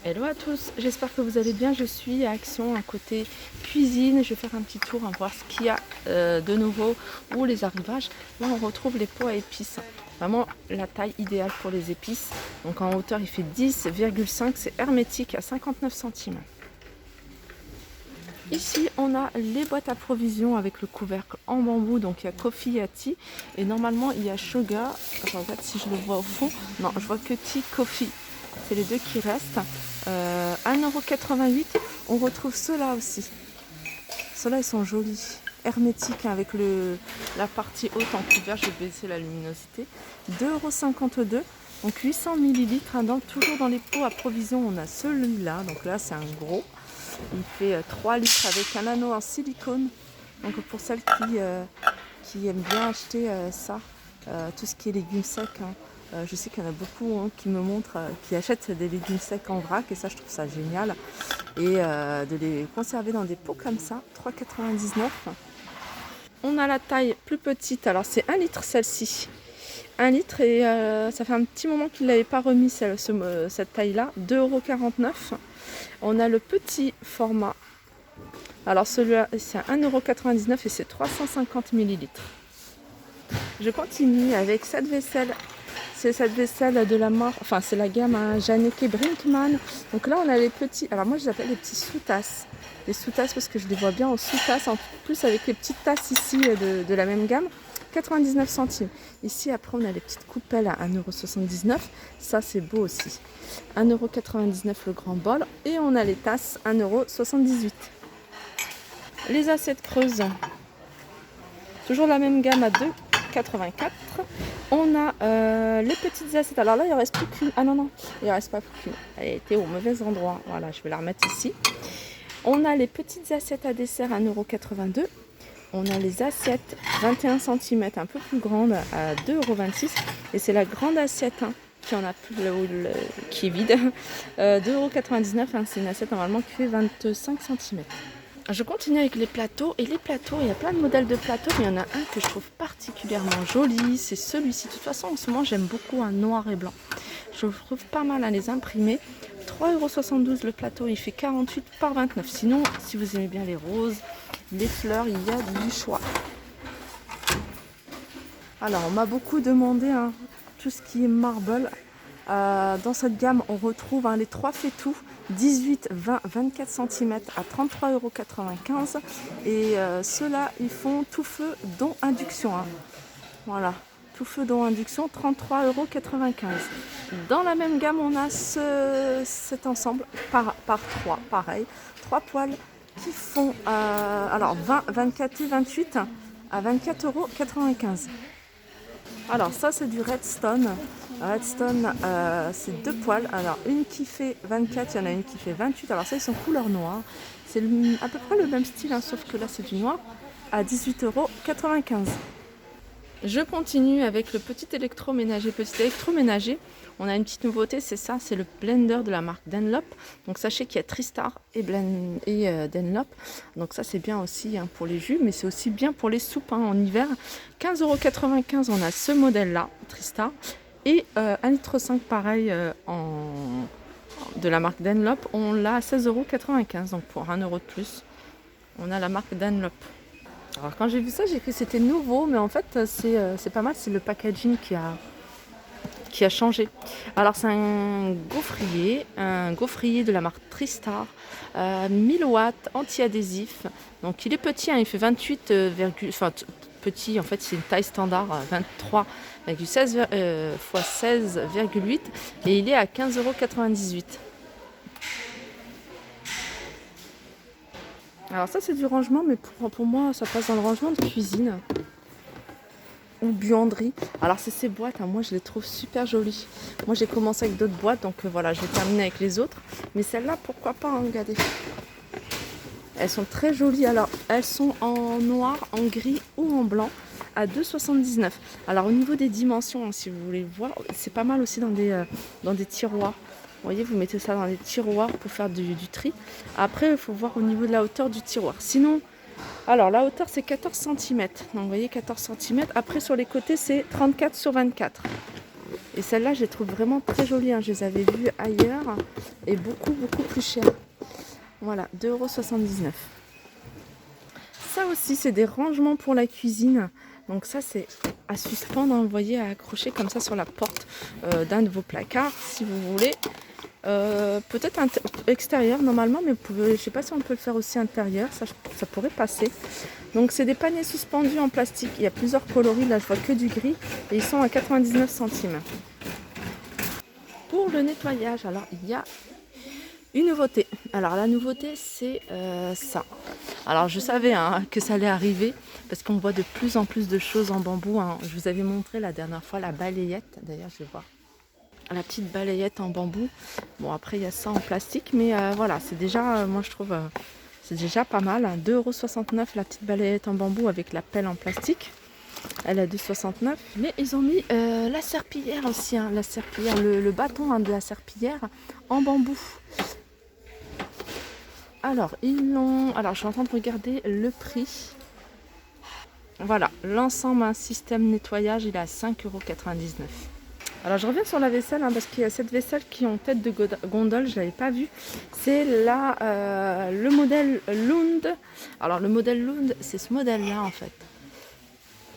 Hello à tous, j'espère que vous allez bien. Je suis à Action, à côté cuisine. Je vais faire un petit tour, on va voir ce qu'il y a de nouveau ou les arrivages. Là, on retrouve les pots à épices. Vraiment la taille idéale pour les épices. Donc en hauteur, il fait 10,5. C'est hermétique à 59 centimes. Ici, on a les boîtes à provisions avec le couvercle en bambou. Donc il y a Coffee, il y a Tea. Et normalement, il y a Sugar. Je regarde si je le vois au fond. Non, je vois que Tea, Coffee. C'est les deux qui restent. 1,88 €. On retrouve ceux-là aussi. Ceux-là, ils sont jolis. Hermétiques avec la partie haute en couvercle. Je vais baisser la luminosité. 2,52 €. Donc 800 ml. Toujours dans les pots à provision, on a celui-là. Donc là, c'est un gros. Il fait 3 litres avec un anneau en silicone. Donc pour celles qui aiment bien acheter ça, tout ce qui est légumes secs. Je sais qu'il y en a beaucoup qui me montrent, qui achètent des légumes secs en vrac. Et ça, je trouve ça génial. Et de les conserver dans des pots comme ça, 3,99 €. On a la taille plus petite. Alors c'est 1 litre celle-ci. 1 litre et ça fait un petit moment qu'il ne l'avait pas remis cette taille-là. 2,49 €. On a le petit format. Alors celui-là, c'est 1,99 € et c'est 350 ml. Je continue avec cette vaisselle. C'est cette vaisselle de la marque, enfin c'est la gamme Janneke Brinkmann. Donc là on a les petits, alors moi je les appelle les petits sous-tasses. Les sous-tasses parce que je les vois bien en sous-tasses, en plus avec les petites tasses ici de la même gamme. 99 centimes. Ici après on a les petites coupelles à 1,79 €. Ça c'est beau aussi. 1,99 € le grand bol. Et on a les tasses 1,78 €. Les assiettes creuses. Toujours la même gamme à 2,84 €. On a les petites assiettes. Alors là, il ne reste plus qu'une. Ah non, non, il ne reste pas plus qu'une. Elle était au mauvais endroit. Voilà, je vais la remettre ici. On a les petites assiettes à dessert à 1,82 €. On a les assiettes 21 cm, un peu plus grandes, à 2,26 €. Et c'est la grande assiette qui est vide. 2,99 €. C'est une assiette normalement qui fait 25 cm. Je continue avec les plateaux. Et les plateaux, il y a plein de modèles de plateaux. Mais il y en a un que je trouve particulièrement joli. C'est celui-ci. De toute façon, en ce moment, j'aime beaucoup un noir et blanc. Je trouve pas mal à les imprimer. 3,72 € le plateau. Il fait 48 par 29. Sinon, si vous aimez bien les roses, les fleurs, il y a du choix. Alors, on m'a beaucoup demandé tout ce qui est marble. Dans cette gamme, on retrouve les 3 Fétou, 18, 20, 24 cm à 33,95 €. Et ceux-là, ils font tout feu, dont induction. Voilà, tout feu, dont induction, 33,95 €. Dans la même gamme, on a cet ensemble par 3, pareil. 3 poêles qui font 20, 24 et 28 à 24,95 €. Alors ça c'est du Redstone. Redstone, c'est 2 poêles. Alors une qui fait 24, il y en a une qui fait 28. Alors ça ils sont couleur noire. C'est à peu près le même style, sauf que là c'est du noir. À 18,95 €. Je continue avec le petit électroménager. On a une petite nouveauté, c'est ça, c'est le blender de la marque Dunlop. Donc sachez qu'il y a Tristar et Dunlop. Donc ça c'est bien aussi pour les jus, mais c'est aussi bien pour les soupes en hiver. 15,95 €, on a ce modèle-là, Tristar. Et 1,5 litre pareil de la marque Dunlop, on l'a à 16,95 €. Donc pour 1 € de plus, on a la marque Dunlop. Alors quand j'ai vu ça, j'ai cru que c'était nouveau, mais en fait c'est pas mal, c'est le packaging qui a changé. Alors c'est un gaufrier de la marque Tristar, 1000 watts, anti-adhésif. Donc il est petit, il fait 28, enfin petit, en fait c'est une taille standard, 23,16 x 16,8 et il est à 15,98 €. Alors ça c'est du rangement, mais pour moi ça passe dans le rangement de cuisine ou buanderie. Alors c'est ces boîtes, moi je les trouve super jolies. Moi j'ai commencé avec d'autres boîtes, donc voilà, je vais terminer avec les autres. Mais celles-là, pourquoi pas, regardez. Elles sont très jolies. Alors elles sont en noir, en gris ou en blanc à 2,79 €. Alors au niveau des dimensions, si vous voulez voir, c'est pas mal aussi dans des tiroirs. Vous voyez, vous mettez ça dans les tiroirs pour faire du tri. Après, il faut voir au niveau de la hauteur du tiroir. Sinon, alors la hauteur c'est 14 cm. Donc vous voyez, 14 cm. Après sur les côtés c'est 34 sur 24. Et celles-là, je les trouve vraiment très jolies, hein. Je les avais vues ailleurs et beaucoup plus chères. Voilà, 2,79 €. Ça aussi, c'est des rangements pour la cuisine. Donc ça, c'est à suspendre, hein, vous voyez, à accrocher comme ça sur la porte d'un de vos placards, si vous voulez. Peut-être extérieur normalement, mais je ne sais pas si on peut le faire aussi intérieur, ça pourrait passer. Donc c'est des paniers suspendus en plastique, il y a plusieurs coloris, là je vois que du gris, et ils sont à 99 centimes. Pour le nettoyage, alors il y a une nouveauté. Alors la nouveauté, c'est ça. Alors je savais, hein, que ça allait arriver, parce qu'on voit de plus en plus de choses en bambou, hein. Je vous avais montré la dernière fois la balayette, d'ailleurs je vais voir. La petite balayette en bambou. Bon, après il y a ça en plastique, mais voilà, c'est déjà, moi je trouve, c'est déjà pas mal. 2,69 € la petite balayette en bambou avec la pelle en plastique. Elle est 2,69 €. Mais ils ont mis la serpillière aussi, hein, la serpillière, le bâton, hein, de la serpillière en bambou. Alors, alors je suis en train de regarder le prix. Voilà, l'ensemble, un système nettoyage, il est à 5,99 €. Alors je reviens sur la vaisselle, hein, parce qu'il y a cette vaisselle qui est en tête de gondole, je ne l'avais pas vue. C'est le modèle Lund. Alors le modèle Lund, c'est ce modèle-là en fait.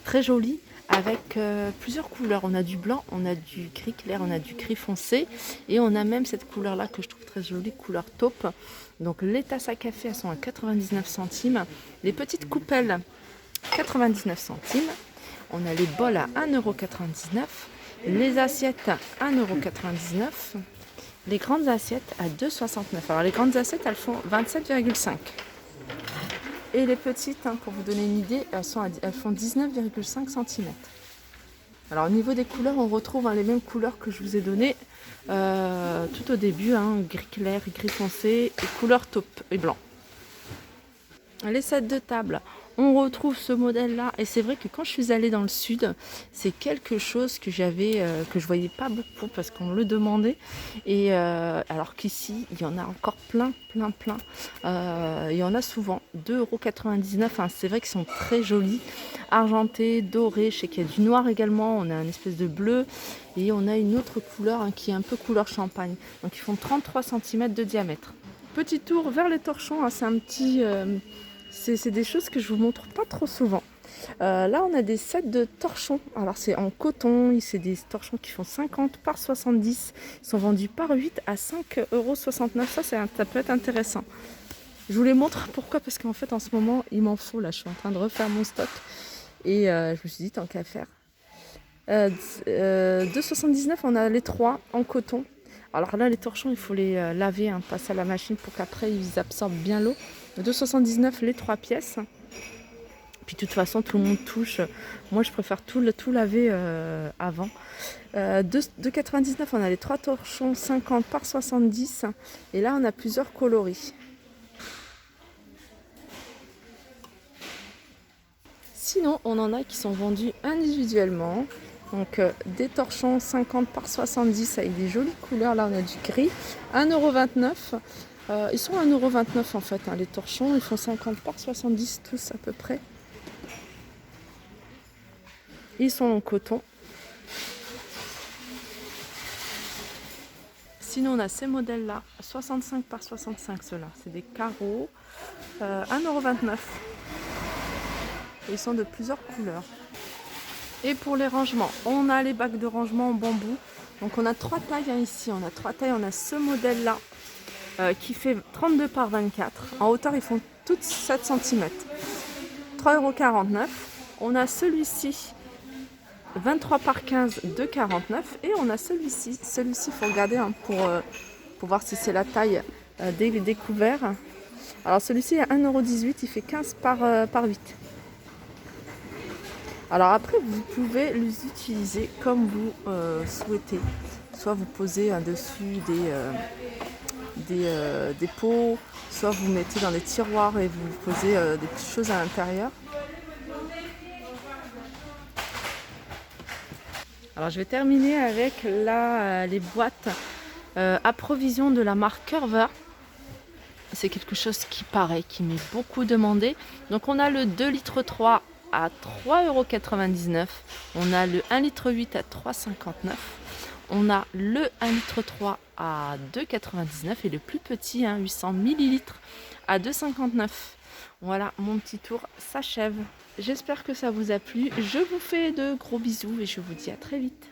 Très joli, avec plusieurs couleurs. On a du blanc, on a du gris clair, on a du gris foncé. Et on a même cette couleur-là que je trouve très jolie, couleur taupe. Donc les tasses à café, elles sont à 99 centimes. Les petites coupelles, 99 centimes. On a les bols à 1,99 €. Les assiettes à 1,99 €. Les grandes assiettes à 2,69 €. Alors les grandes assiettes, elles font 27,5 €. Et les petites, hein, pour vous donner une idée, elles font 19,5 cm. Alors au niveau des couleurs, on retrouve, hein, les mêmes couleurs que je vous ai données tout au début, hein, gris clair, gris foncé et couleur taupe et blanc. Les sets de table, on retrouve ce modèle-là, et c'est vrai que quand je suis allée dans le sud, c'est quelque chose que que je voyais pas beaucoup parce qu'on me le demandait, et alors qu'ici il y en a encore plein. Il y en a souvent, 2,99 €, hein, c'est vrai qu'ils sont très jolis, argentés, dorés. Je sais qu'il y a du noir également, on a une espèce de bleu, et on a une autre couleur, hein, qui est un peu couleur champagne. Donc ils font 33 cm de diamètre. Petit tour vers les torchons, hein, c'est un petit... c'est des choses que je vous montre pas trop souvent. Là, on a des sets de torchons. Alors, c'est en coton. C'est des torchons qui font 50 par 70. Ils sont vendus par 8 à 5,69 €. Ça peut être intéressant. Je vous les montre. Pourquoi? Parce qu'en fait, en ce moment, il m'en faut. Là, je suis en train de refaire mon stock. Et je me suis dit, tant qu'à faire. 2,79 €, on a les 3 en coton. Alors là, les torchons, il faut les laver, hein, passer à la machine pour qu'après, ils absorbent bien l'eau. 2,79 € les 3 pièces. Puis de toute façon, tout le monde touche. Moi, je préfère tout laver avant. 2,99 €, on a les 3 torchons 50 par 70. Et là, on a plusieurs coloris. Sinon, on en a qui sont vendus individuellement. Donc, des torchons 50 par 70 avec des jolies couleurs. Là, on a du gris. 1,29 €. Ils sont à 1,29 € en fait, hein, les torchons. Ils font 50 par 70 tous à peu près. Ils sont en coton. Sinon, on a ces modèles-là, 65 par 65, ceux-là. C'est des carreaux. 1,29 €. Ils sont de plusieurs couleurs. Et pour les rangements, on a les bacs de rangement en bambou. Donc on a 3 tailles, hein, ici. On a 3 tailles. On a ce modèle-là qui fait 32 par 24. En hauteur, ils font toutes 7 cm. 3,49 €. On a celui-ci, 23 par 15 de 49. Et on a celui-ci. Celui-ci, il faut regarder, hein, pour voir si c'est la taille des couverts. Alors celui-ci est à 1,18 €. Il fait 15 par 8. Alors après, vous pouvez les utiliser comme vous souhaitez. Soit vous posez dessus des pots, soit vous mettez dans des tiroirs et vous posez des petites choses à l'intérieur. Alors je vais terminer avec les boîtes à provision de la marque Curva. C'est quelque chose qui m'est beaucoup demandé. Donc on a le 2,3 litres à 3,99 €. On a le 1,8 litre à 3,59 €. On a le 1,3 litre à 2,99 et le plus petit, 800 millilitres à 2,59. Voilà, mon petit tour s'achève. J'espère que ça vous a plu. Je vous fais de gros bisous et je vous dis à très vite.